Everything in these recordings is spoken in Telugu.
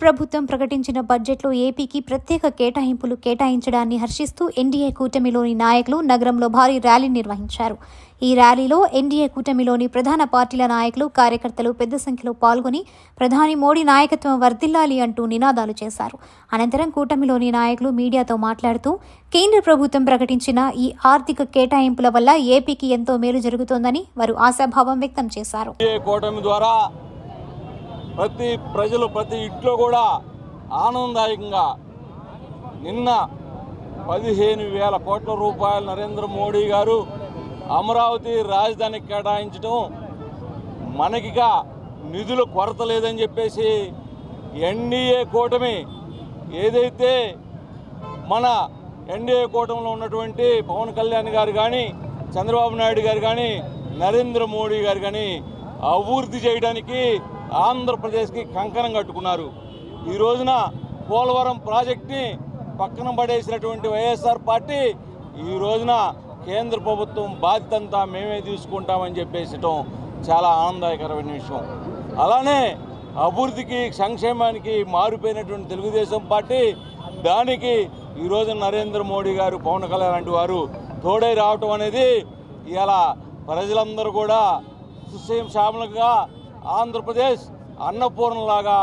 ప్రభుత్వం ప్రకటించిన బడ్జెట్లో ఏపీకి ప్రత్యేక కేటాయింపులు కేటాయించడాన్ని హర్షిస్తూ ఎన్డీఏ కూటమిలోని నాయకులు నగరంలో భారీ ర్యాలీ నిర్వహించారు. ఈ ర్యాలీలో ఎన్డీఏ కూటమిలోని ప్రధాన పార్టీల నాయకులు, కార్యకర్తలు పెద్ద సంఖ్యలో పాల్గొని ప్రధాని మోడీ నాయకత్వం వర్ధిల్లాలి అంటూ నినాదాలు చేశారు. అనంతరం కూటమిలోని నాయకులు మీడియాతో మాట్లాడుతూ కేంద్ర ప్రభుత్వం ప్రకటించిన ఈ ఆర్థిక కేటాయింపుల వల్ల ఏపీకి ఎంతో మేలు జరుగుతోందని వారు ఆశాభావం వ్యక్తం చేశారు. ప్రతి ఇంట్లో కూడా ఆనందదాయకంగా నిన్న 15,000 కోట్ల రూపాయలు నరేంద్ర మోడీ గారు అమరావతి రాజధానికి కేటాయించడం, మనకిగా నిధుల కొరత లేదని చెప్పేసి ఎన్డీఏ కూటమి ఏదైతే మన ఎన్డీఏ కూటమిలో ఉన్నటువంటి పవన్ కళ్యాణ్ గారు కానీ, చంద్రబాబు నాయుడు గారు కానీ, నరేంద్ర మోడీ గారు కానీ అభివృద్ధి చేయడానికి ఆంధ్రప్రదేశ్కి కంకణం కట్టుకున్నారు. ఈ రోజున పోలవరం ప్రాజెక్ట్ని పక్కన పడేసినటువంటి వైఎస్ఆర్ పార్టీ ఈ రోజున కేంద్ర ప్రభుత్వం బాధ్యత అంతా మేమే తీసుకుంటామని చెప్పేసటం చాలా ఆనందకరమైన విషయం. అలానే అభివృద్ధికి, సంక్షేమానికి మారిపోయినటువంటి తెలుగుదేశం పార్టీ దానికి ఈ రోజున నరేంద్ర మోడీ గారు, పవన్ కళ్యాణ్ లాంటి వారు తోడై రావటం అనేది ఇలా ప్రజలందరూ కూడా సుశ్యామలంగా ఆంధ్రప్రదేశ్ అన్నపూర్ణలాగా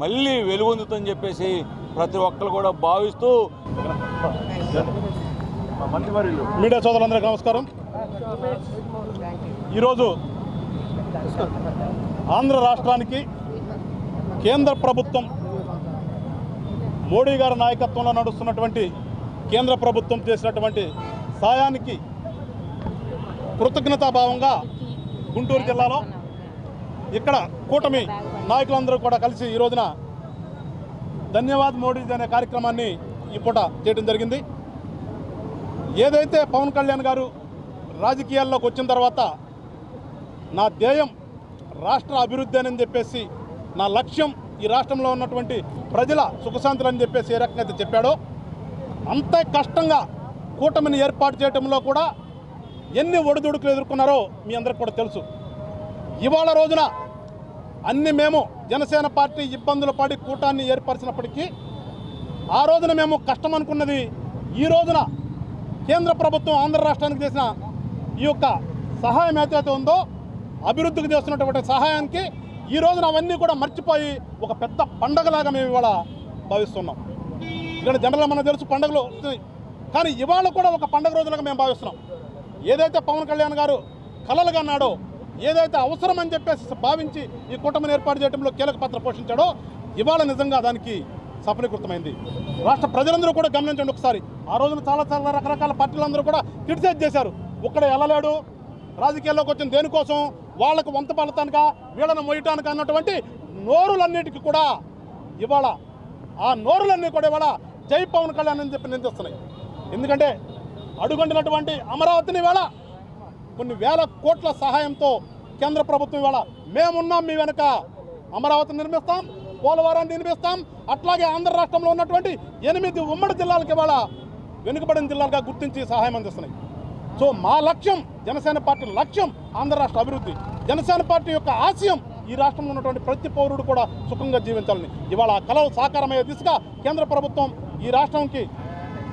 మళ్ళీ వెలుగొందుతుందని చెప్పేసి ప్రతి ఒక్కరు కూడా భావిస్తూ, మీడియా సోదరులందరికీ నమస్కారం. ఈరోజు ఆంధ్ర రాష్ట్రానికి కేంద్ర ప్రభుత్వం మోడీ గారి నాయకత్వంలో నడుస్తున్నటువంటి కేంద్ర ప్రభుత్వం చేసినటువంటి సాయానికి కృతజ్ఞతాభావంగా గుంటూరు జిల్లాలో ఇక్కడ కూటమి నాయకులందరూ కూడా కలిసి ఈ రోజున ధన్యవాద్ మోడీ అనే కార్యక్రమాన్ని ఈ పూట చేయడం జరిగింది. ఏదైతే పవన్ కళ్యాణ్ గారు రాజకీయాల్లోకి వచ్చిన తర్వాత నా ధ్యేయం రాష్ట్ర అభివృద్ధి అని చెప్పేసి, నా లక్ష్యం ఈ రాష్ట్రంలో ఉన్నటువంటి ప్రజల సుఖశాంతులు అని చెప్పేసి ఏ రకంగా అయితే చెప్పాడో, అంతే కష్టంగా కూటమిని ఏర్పాటు చేయడంలో కూడా ఎన్ని ఒడిదుడుకులు ఎదుర్కొన్నారో మీ అందరికి కూడా తెలుసు. ఇవాళ రోజున మేము జనసేన పార్టీ ఇబ్బందులు పడి కూటాన్ని ఏర్పరిచినప్పటికీ ఆ రోజున మేము కష్టం అనుకున్నది ఈ రోజున కేంద్ర ప్రభుత్వం ఆంధ్ర రాష్ట్రానికి చేసిన ఈ యొక్క సహాయం ఏదైతే ఉందో, అభివృద్ధికి చేస్తున్నటువంటి సహాయానికి ఈ రోజున అవన్నీ కూడా మర్చిపోయి ఒక పెద్ద పండగలాగా మేము ఇవాళ భావిస్తున్నాం. ఇక్కడ జనరల్గా మనకు తెలుసు పండుగలు వస్తున్నాయి, కానీ ఇవాళ కూడా ఒక పండుగ రోజులుగా మేము భావిస్తున్నాం. ఏదైతే పవన్ కళ్యాణ్ గారు కలలుగా అన్నాడో, ఏదైతే అవసరం అని చెప్పేసి భావించి ఈ కూటమిని ఏర్పాటు చేయడంలో కీలక పాత్ర పోషించాడో, ఇవాళ నిజంగా దానికి సఫలీకృతమైంది. రాష్ట్ర ప్రజలందరూ కూడా గమనించండి ఒకసారి. ఆ రోజున చాలా రకరకాల పార్టీలందరూ కూడా క్రిటిసైజ్ చేశారు. ఒక్కడే వెళ్ళలేడు, రాజకీయాల్లోకి వచ్చిన దేనికోసం, వాళ్లకు వంత పడటానిక, వీళ్ళను మొయ్యటానిక అన్నటువంటి నోరులన్నిటికీ కూడా ఇవాళ ఆ నోరులన్నీ కూడా ఇవాళ జై పవన్ కళ్యాణ్ అని చెప్పి నిందిస్తున్నాయి. ఎందుకంటే అడుగంటినటువంటి అమరావతిని ఇవాళ కొన్ని వేల కోట్ల సహాయంతో కేంద్ర ప్రభుత్వం ఇవాళ మేమున్నాం మీ వెనుక, అమరావతిని నిర్మిస్తాం, పోలవరాన్ని నిర్మిస్తాం, అట్లాగే ఆంధ్ర రాష్ట్రంలో ఉన్నటువంటి 8 ఉమ్మడి జిల్లాలకు ఇవాళ వెనుకబడిన జిల్లాలుగా గుర్తించి సహాయం అందిస్తున్నాయి. సో మా లక్ష్యం, జనసేన పార్టీ లక్ష్యం ఆంధ్ర రాష్ట్ర అభివృద్ధి. జనసేన పార్టీ యొక్క ఆశయం ఈ రాష్ట్రంలో ఉన్నటువంటి ప్రతి పౌరుడు కూడా సుఖంగా జీవించాలని. ఇవాళ కలలు సాకారమయ్యే దిశగా కేంద్ర ప్రభుత్వం ఈ రాష్ట్రంకి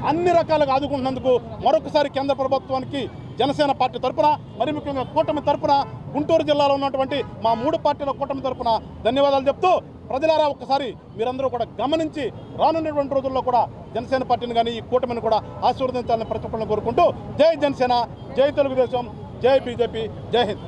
అన్ని రకాలుగా ఆదుకుంటున్నందుకు మరొకసారి కేంద్ర ప్రభుత్వానికి జనసేన పార్టీ తరఫున, మరి ముఖ్యంగా కూటమి తరఫున, గుంటూరు జిల్లాలో ఉన్నటువంటి మా 3 పార్టీల కూటమి తరఫున ధన్యవాదాలు చెప్తూ, ప్రజలారా ఒక్కసారి మీరందరూ కూడా గమనించి రానున్నటువంటి రోజుల్లో కూడా జనసేన పార్టీని కానీ ఈ కూటమిని కూడా ఆశీర్వదించాలని ప్రతి ఒక్కరిని కోరుకుంటూ, జై జనసేన, జై తెలుగుదేశం, జై బీజేపీ, జై హింద్.